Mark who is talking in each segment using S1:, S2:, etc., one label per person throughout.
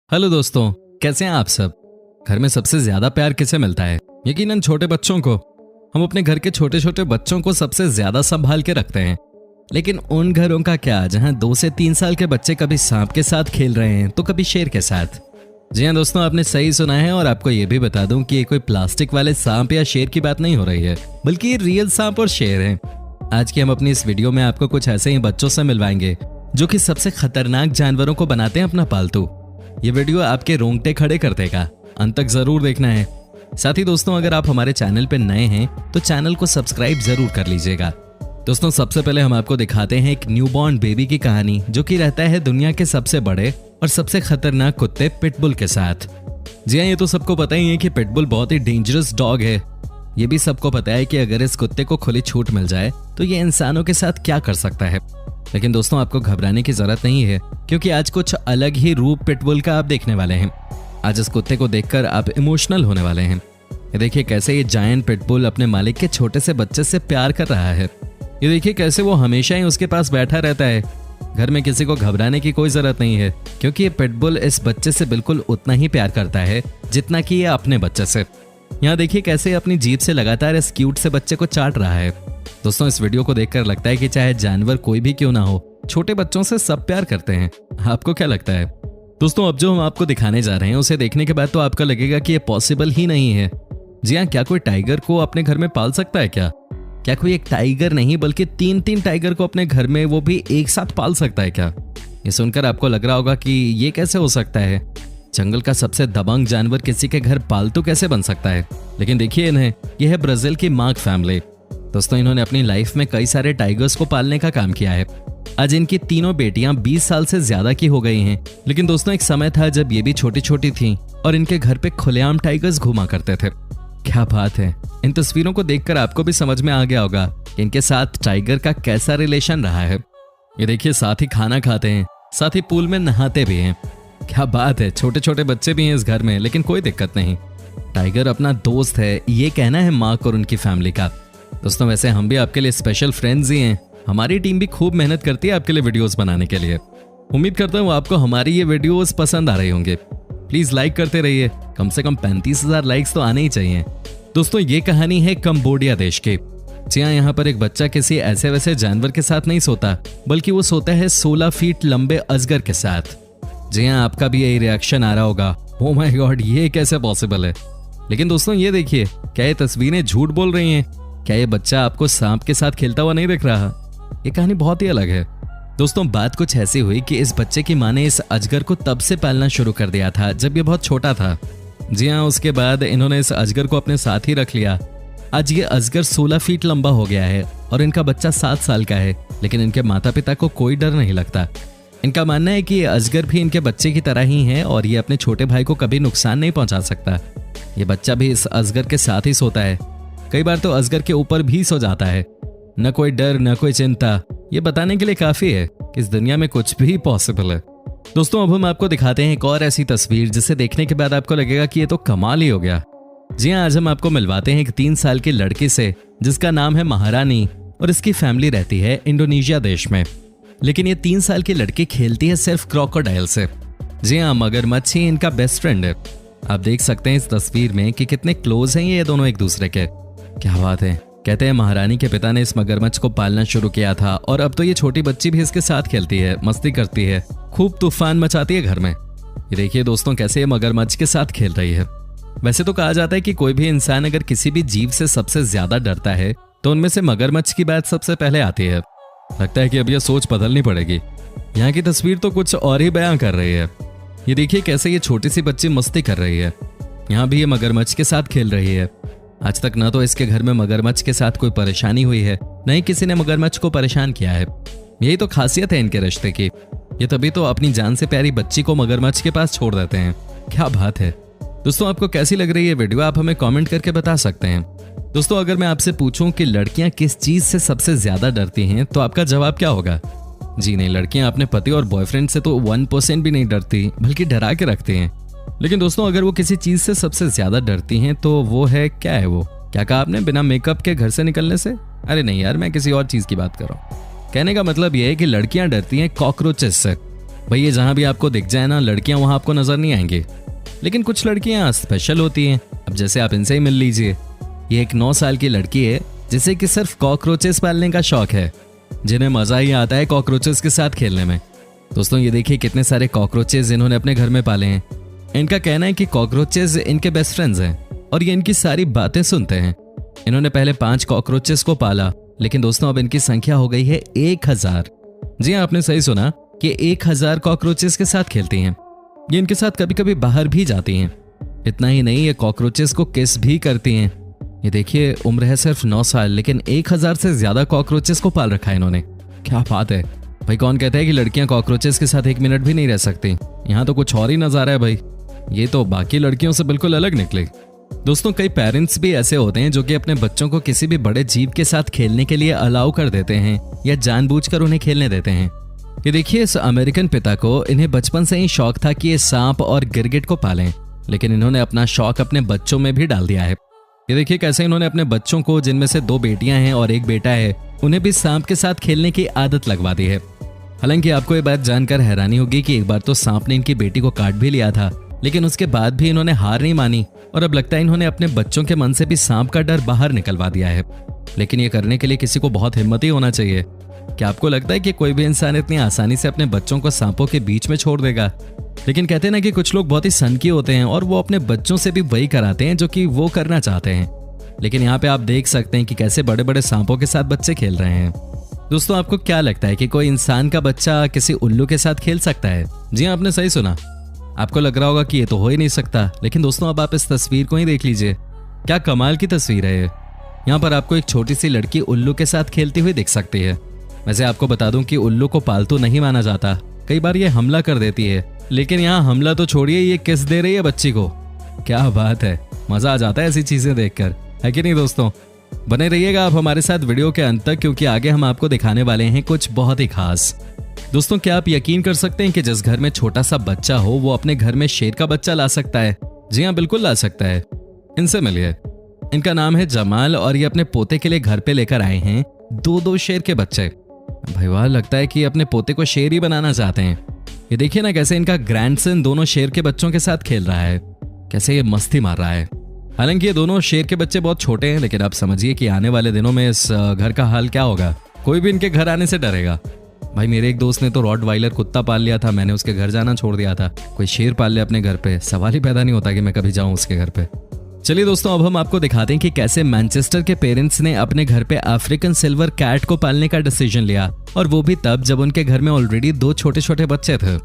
S1: Hello दोस्तों, कैसे हैं आप सब। घर में सबसे ज्यादा प्यार किसे मिलता है? यकीनन छोटे बच्चों को। हम अपने घर के छोटे छोटे बच्चों को सबसे ज्यादा संभाल के रखते हैं। लेकिन उन घरों का क्या जहां 2 से 3 साल के बच्चे कभी सांप के साथ खेल रहे हैं तो कभी शेर के साथ। जी हाँ दोस्तों, आपने सही सुना है। और आपको ये भी बता दूं कि ये कोई प्लास्टिक वाले सांप या शेर की बात नहीं हो रही है, बल्कि ये रियल सांप और शेर हैं। आज की हम अपनी इस वीडियो में आपको कुछ ऐसे ही बच्चों से मिलवाएंगे जो कि सबसे खतरनाक जानवरों को बनाते हैं अपना पालतू। ये वीडियो आपके रोंगटे खड़े कर देगा, अंत तक जरूर देखना है। साथ ही दोस्तों, अगर आप हमारे चैनल पर नए हैं तो चैनल को सब्सक्राइब जरूर कर लीजिएगा। दोस्तों, सबसे पहले हम आपको दिखाते हैं एक न्यूबॉर्न बेबी की कहानी जो कि रहता है दुनिया के सबसे बड़े और सबसे खतरनाक कुत्ते पिटबुल के साथ। जी हाँ, ये तो सबको पता ही है कि पिटबुल बहुत ही डेंजरस डॉग है। ये भी सबको पता है कि अगर इस कुत्ते को खुली छूट मिल जाए तो ये इंसानों के साथ क्या कर सकता है। लेकिन दोस्तों, आपको घबराने की जरूरत नहीं है, क्योंकि आज कुछ अलग ही रूप पिटबुल का आप देखने वाले हैं। आज इस कुत्ते को देखकर आप इमोशनल होने वाले हैं। ये देखिए कैसे ये जायंट पिटबुल अपने मालिक के छोटे से बच्चे से प्यार कर रहा है। ये देखिए कैसे वो हमेशा ही उसके पास बैठा रहता है। घर में किसी को घबराने की कोई जरूरत नहीं है, क्योंकि ये पिटबुल इस बच्चे से बिल्कुल उतना ही प्यार करता है जितना कि ये अपने बच्चे से। यहाँ देखिए कैसे अपनी जीभ से लगातार इस क्यूट से बच्चे को चाट रहा है। दोस्तों, इस वीडियो को देखकर लगता है कि चाहे जानवर कोई भी क्यों ना हो, छोटे बच्चों से सब प्यार करते हैं। आपको क्या लगता है? दोस्तों, अब जो हम आपको दिखाने जा रहे हैं उसे देखने के बाद तो आपको लगेगा कि ये पॉसिबल ही नहीं है। जी हाँ, क्या कोई टाइगर को अपने घर में पाल सकता है? क्या कोई एक टाइगर नहीं बल्कि 3 टाइगर को अपने घर में वो भी एक साथ पाल सकता है क्या? ये सुनकर आपको लग रहा होगा कि ये कैसे हो सकता है। जंगल का सबसे दबंग जानवर किसी के घर पालतू कैसे बन सकता है? लेकिन देखिए इन्हें, यह है ब्राजील की मार्क फैमिली। दोस्तों, इन्होंने अपनी लाइफ में कई सारे टाइगर्स को पालने का काम किया है। आज इनकी तीनों बेटियां 20 साल से ज्यादा की हो गई हैं। लेकिन दोस्तों, एक समय था जब ये भी छोटी छोटी थीं और इनके घर पे खुलेआम टाइगर्स घुमा करते थे। क्या बात है। इन तस्वीरों को देखकर आपको भी समझ में आ गया होगा कि इनके साथ टाइगर का कैसा रिलेशन रहा है। ये देखिए, साथ ही खाना खाते हैं, साथ ही पूल में नहाते भी हैं। क्या बात है। छोटे छोटे बच्चे भी हैं इस घर में, लेकिन कोई दिक्कत नहीं। टाइगर अपना दोस्त है, ये कहना है मार्क और उनकी फैमिली का। दोस्तों, वैसे हम भी आपके लिए स्पेशल फ्रेंड्स ही हैं। हमारी टीम भी खूब मेहनत करती है आपके लिए वीडियोस बनाने के लिए। उम्मीद करता हूँ आपको हमारी ये वीडियोस पसंद आ रहे होंगे। प्लीज लाइक करते रहिए, कम से कम 35,000 लाइक्स तो आने ही चाहिए। दोस्तों, ये कहानी है कंबोडिया देश की। जी हाँ, यहाँ पर एक बच्चा किसी ऐसे वैसे जानवर के साथ नहीं सोता, बल्कि वो सोता है 16 फीट लंबे अजगर के साथ। जी हाँ, आपका भी यही रिएक्शन आ रहा होगा, ओ माय गॉड, ये कैसे पॉसिबल है। लेकिन दोस्तों, ये देखिए, क्या ये तस्वीरें झूठ बोल रही हैं? क्या ये बच्चा आपको सांप के साथ खेलता हुआ नहीं दिख रहा? ये कहानी बहुत ही अलग है। दोस्तों, बात कुछ ऐसी हुई कि इस बच्चे की माँ ने इस अजगर को तब से पालना शुरू कर दिया था जब ये बहुत छोटा था। जी हाँ, उसके बाद इन्होंने इस अजगर को अपने साथ ही रख लिया। आज ये अजगर 16 फीट लंबा हो गया है और इनका बच्चा 7 साल का है। लेकिन इनके माता पिता को कोई डर नहीं लगता। इनका मानना है कि ये अजगर भी इनके बच्चे की तरह ही है और ये अपने छोटे भाई को कभी नुकसान नहीं पहुंचा सकता। ये बच्चा भी इस अजगर के साथ ही सोता है, कई बार तो अजगर के ऊपर भी सो जाता है। न कोई डर, न कोई चिंता। ये बताने के लिए काफी है कि इस दुनिया में कुछ भी पॉसिबल है। दोस्तों, अब हम आपको दिखाते हैं एक और ऐसी तस्वीर जिसे देखने के बाद आपको लगेगा कि ये तो कमाल ही हो गया। जी हाँ, आज हम आपको मिलवाते हैं एक 3 साल की लड़की से जिसका नाम है महारानी और इसकी फैमिली रहती है इंडोनेशिया देश में। लेकिन ये 3 साल की लड़की खेलती है सिर्फ क्रोकोडाइल से। जी हाँ, मगरमच्छ ही इनका बेस्ट फ्रेंड है। आप देख सकते हैं इस तस्वीर में कि कितने क्लोज हैं ये दोनों एक दूसरे के। क्या बात है। कहते हैं महारानी के पिता ने इस मगरमच्छ को पालना शुरू किया था और अब तो ये छोटी बच्ची भी इसके साथ खेलती है, मस्ती करती है, खूब तूफान मचाती है घर में। ये देखिए दोस्तों, कैसे ये मगरमच्छ के साथ खेल रही है। वैसे तो कहा जाता है कि कोई भी इंसान अगर किसी भी जीव से सबसे ज्यादा डरता है तो उनमें से मगरमच्छ की बात सबसे पहले आती है। लगता है कि अब यह सोच बदलनी पड़ेगी। यहाँ की तस्वीर तो कुछ और ही बयां कर रही है। ये देखिए कैसे ये छोटी सी बच्ची मस्ती कर रही है। यहाँ भी ये मगरमच्छ के साथ खेल रही है। आज तक न तो इसके घर में मगरमच्छ के साथ कोई परेशानी हुई है, न ही किसी ने मगरमच्छ को परेशान किया है। यही तो खासियत है इनके रिश्ते की। ये तभी तो अपनी जान से प्यारी बच्ची को मगरमच्छ के पास छोड़ देते हैं। क्या बात है। दोस्तों, आपको कैसी लग रही है वीडियो, आप हमें कमेंट करके बता सकते हैं। दोस्तों, अगर मैं आपसे पूछूं कि लड़कियां किस चीज से सबसे ज्यादा डरती हैं तो आपका जवाब क्या होगा? जी नहीं, लड़कियां अपने पति और बॉयफ्रेंड से तो 1% भी नहीं डरती, बल्कि डरा के रखती हैं। लेकिन दोस्तों, अगर वो किसी चीज से सबसे ज्यादा डरती हैं तो वो है, क्या है वो? क्या कहा आपने? बिना मेकअप के घर से निकलने से? अरे नहीं यार, मैं किसी और चीज की बात कर रहा हूँ। कहने का मतलब यह है कि लड़कियां डरती हैं कॉकरोचेस से। भाई ये जहाँ भी आपको दिख जाए ना लड़कियां, वहां आपको नजर नहीं आएंगी। लेकिन कुछ लड़कियां स्पेशल होती हैं। अब जैसे आप इनसे ही मिल लीजिए। ये एक 9 साल की लड़की है जिसे कि सिर्फ कॉकरोचेस पालने का शौक है, जिन्हें मजा ही आता है कॉकरोचेस के साथ खेलने में। दोस्तों ये देखिए कितने सारे कॉकरोचेस इन्होंने अपने घर में पाले हैं। इनका कहना है कि कॉकरोचेस इनके बेस्ट फ्रेंड्स हैं और ये इनकी सारी बातें सुनते हैं। इन्होंने पहले 5 कॉकरोचेस को पाला, लेकिन दोस्तों अब इनकी संख्या हो गई है 1000। जी हाँ, आपने सही सुना कि 1000 कॉकरोचेस के साथ खेलती हैं। ये इनके साथ कभी कभी बाहर भी जाती हैं। इतना ही नहीं, ये कॉकरोचेस को किस भी करती हैं। ये देखिए उम्र है सिर्फ 9 साल, लेकिन 1000 से ज्यादा कॉकरोचेस को पाल रखा है इन्होंने। क्या बात है भाई। कौन कहता है कि लड़कियां कॉकरोचेस के साथ 1 मिनट भी नहीं रह सकती। यहाँ तो कुछ और ही नजारा है भाई। ये तो बाकी लड़कियों से बिल्कुल अलग निकले। दोस्तों कई पेरेंट्स भी ऐसे होते हैं जो कि अपने बच्चों को किसी भी बड़े जीव के साथ खेलने के लिए अलाउ कर देते हैं या जानबूझकर उन्हें खेलने देते हैं। ये देखिए इस अमेरिकन पिता को इन्हें बचपन से ही शौक था कि ये सांप और गिरगिट को पालें, लेकिन इन्होंने अपना शौक अपने बच्चों में भी डाल दिया है। ये देखिए कैसे इन्होंने अपने बच्चों को, जिनमें से 2 बेटियां हैं और 1 बेटा है, उन्हें भी सांप के साथ खेलने की आदत लगवा दी है। हालांकि आपको ये बात जानकर हैरानी होगी कि एक बार तो सांप ने इनकी बेटी को काट भी लिया था, लेकिन उसके बाद भी इन्होंने हार नहीं मानी और अब लगता है इन्होंने अपने बच्चों के मन से भी सांप का डर बाहर निकलवा दिया है। लेकिन ये करने के लिए किसी को बहुत हिम्मत ही होना चाहिए। क्या आपको लगता है कि कोई भी इंसान इतनी आसानी से अपने बच्चों को सांपों के बीच में छोड़ देगा? लेकिन कहते हैं ना कि कुछ लोग बहुत ही सनकी होते हैं और वो अपने बच्चों से भी वही कराते हैं जो कि वो करना चाहते हैं। लेकिन यहाँ पे आप देख सकते हैं कि कैसे बड़े बड़े सांपों के साथ बच्चे खेल रहे हैं। दोस्तों आपको क्या लगता है कि कोई इंसान का बच्चा किसी उल्लू के साथ खेल सकता है? जी हाँ, आपने सही सुना। आपको लग रहा होगा कि ये तो हो ही नहीं सकता, लेकिन दोस्तों अब आप इस तस्वीर को ही देख लीजिए। क्या कमाल की तस्वीर है ये। यहाँ पर आपको एक छोटी सी लड़की उल्लू के साथ खेलती हुई दिख सकती है। वैसे आपको बता दूं कि उल्लू को पालतू नहीं माना जाता, कई बार ये हमला कर देती है, लेकिन यहाँ हमला तो छोड़िए, ये किस दे रही है बच्ची को। क्या बात है, मजा आ जाता है ऐसी चीजें देखकर, है कि नहीं दोस्तों? बने रहिएगा आप हमारे साथ वीडियो के अंत तक, क्योंकि आगे हम आपको दिखाने वाले हैं कुछ बहुत ही खास। दोस्तों क्या आप यकीन कर सकते हैं कि जिस घर में छोटा सा बच्चा हो वो अपने घर में शेर का बच्चा ला सकता है? जी हाँ, बिल्कुल ला सकता है। इनसे मिलिए। इनका नाम है जमाल और ये अपने पोते के लिए घर पे लेकर आए हैं 2 शेर के बच्चे। भाई वाह, लगता है कि अपने पोते को शेर ही बनाना चाहते हैं। ये देखिए ना कैसे इनका ग्रैंडसन दोनों शेर के बच्चों के साथ खेल रहा है, कैसे ये मस्ती मार रहा है। हालांकि ये दोनों शेर के बच्चे बहुत छोटे हैं, लेकिन आप समझिए कि आने वाले दिनों में इस घर का हाल क्या होगा। कोई भी इनके घर आने से डरेगा। भाई मेरे एक दोस्त ने तो रॉटवाइलर कुत्ता पाल लिया था, मैंने उसके घर जाना छोड़ दिया था। कोई शेर पाल ले अपने घर पे, सवाल ही पैदा नहीं होता कि मैं कभी जाऊं उसके घर पे। चलिए दोस्तों अब हम आपको दिखाते हैं कि कैसे मैनचेस्टर के पेरेंट्स ने अपने घर पे अफ्रीकन सिल्वर कैट को पालने का डिसीजन लिया, और वो भी तब जब उनके घर में ऑलरेडी 2 छोटे छोटे बच्चे थे।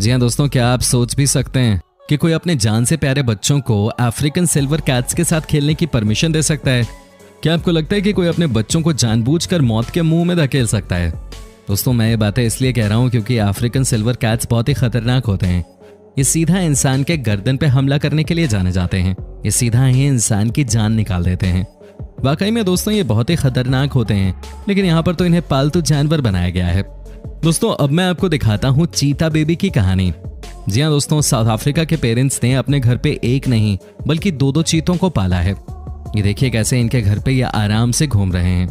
S1: जी हाँ दोस्तों, क्या आप सोच भी सकते हैं कि कोई अपने जान से प्यारे बच्चों को अफ्रीकन सिल्वर कैट्स के साथ खेलने की परमिशन दे सकता है? क्या आपको लगता है कि कोई अपने बच्चों को जानबूझकर मौत के मुंह में धकेल सकता है? दोस्तों मैं ये बातें इसलिए कह रहा हूँ क्योंकि अफ्रीकन सिल्वर कैट्स बहुत ही खतरनाक होते हैं। ये सीधा इंसान के गर्दन पे हमला करने के लिए जाने जाते हैं। ये सीधा ही इंसान की जान निकाल देते हैं। वाकई में दोस्तों ये बहुत ही खतरनाक होते हैं, लेकिन यहाँ पर तो इन्हें पालतू जानवर बनाया गया है। दोस्तों अब मैं आपको दिखाता हूँ चीता बेबी की कहानी। जी हाँ दोस्तों, साउथ अफ्रीका के पेरेंट्स ने अपने घर पे एक नहीं बल्कि 2 चीतों को पाला है। ये देखिए कैसे इनके घर पे ये आराम से घूम रहे हैं।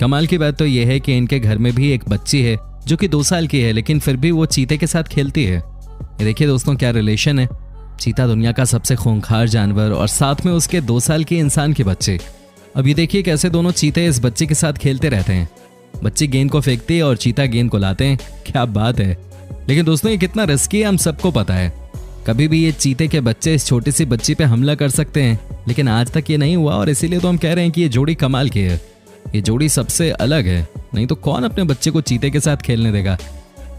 S1: कमाल की बात तो ये है कि इनके घर में भी एक बच्ची है जो कि 2 साल की है, लेकिन फिर भी वो चीते के साथ खेलती है। ये देखिए दोस्तों क्या रिलेशन है। चीता दुनिया का सबसे खूंखार जानवर और साथ में उसके 2 साल के इंसान के बच्चे। अब ये देखिए कैसे दोनों चीते इस बच्चे के साथ खेलते रहते हैं। बच्ची गेंद को फेंकती है और चीता गेंद को लाते हैं। क्या बात है। लेकिन दोस्तों ये कितना रिस्की है हम सबको पता है। कभी भी ये चीते के बच्चे इस छोटी सी बच्ची पे हमला कर सकते हैं, लेकिन आज तक ये नहीं हुआ, और इसीलिए तो हम कह रहे हैं कि ये जोड़ी कमाल की है। ये जोड़ी सबसे अलग है, नहीं तो कौन अपने बच्चे को चीते के साथ खेलने देगा।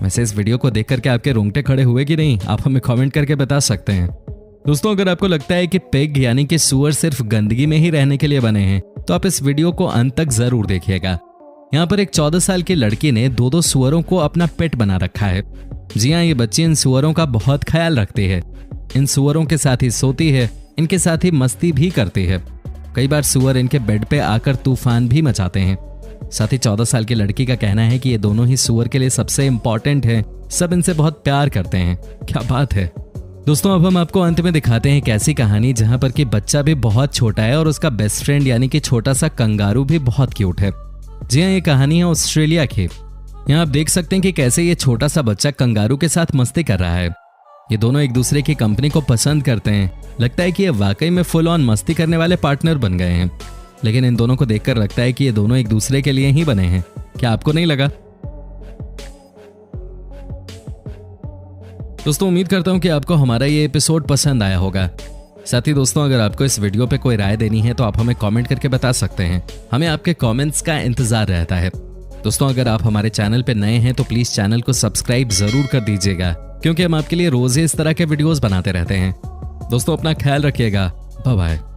S1: वैसे इस वीडियो को देख करके आपके रोंगटे खड़े हुए कि नहीं, आप हमें कमेंट करके बता सकते हैं। दोस्तों अगर आपको लगता है कि पिग यानी कि सूअर सिर्फ गंदगी में ही रहने के लिए बने हैं, तो आप इस वीडियो को अंत तक जरूर देखिएगा। यहाँ पर एक 14 साल की लड़की ने 2 सूअरों को अपना पेट बना रखा है। जी हाँ, ये बच्ची इन सूअरों का बहुत ख्याल रखती है। इन सूअरों के साथ ही सोती है, इनके साथ ही मस्ती भी करती है। कई बार सूअर इनके बेड पे आकर तूफान भी मचाते हैं। साथ ही 14 साल की लड़की का कहना है कि ये दोनों ही सूअर के लिए सबसे इम्पोर्टेंट हैं। सब इनसे बहुत प्यार करते हैं। क्या बात है। दोस्तों अब हम आपको अंत में दिखाते हैं एक ऐसी कहानी जहां पर कि बच्चा भी बहुत छोटा है और उसका बेस्ट फ्रेंड यानी कि छोटा सा कंगारू भी बहुत क्यूट है। जी हाँ, ये कहानी है ऑस्ट्रेलिया की। यहाँ आप देख सकते हैं कि कैसे ये छोटा सा बच्चा कंगारू के साथ मस्ती कर रहा है। ये दोनों एक दूसरे की कंपनी को पसंद करते हैं। लगता है कि ये वाकई में फुल ऑन मस्ती करने वाले पार्टनर बन गए हैं। लेकिन इन दोनों को देखकर लगता है कि ये दोनों एक दूसरे के लिए ही बने हैं। क्या आपको नहीं लगा? दोस्तों, उम्मीद करता हूं कि आपको हमारा ये एपिसोड पसंद आया होगा। साथ ही दोस्तों, अगर आपको इस वीडियो पे कोई राय देनी है तो आप हमें कमेंट करके बता सकते हैं। हमें आपके कमेंट्स का इंतजार रहता है। दोस्तों, अगर आप हमारे चैनल पे नए हैं तो प्लीज चैनल को सब्सक्राइब जरूर कर दीजिएगा, क्योंकि हम आपके लिए रोज ही इस तरह के वीडियोस बनाते रहते हैं। दोस्तों, अपना ख्याल रखिएगा। Bye bye.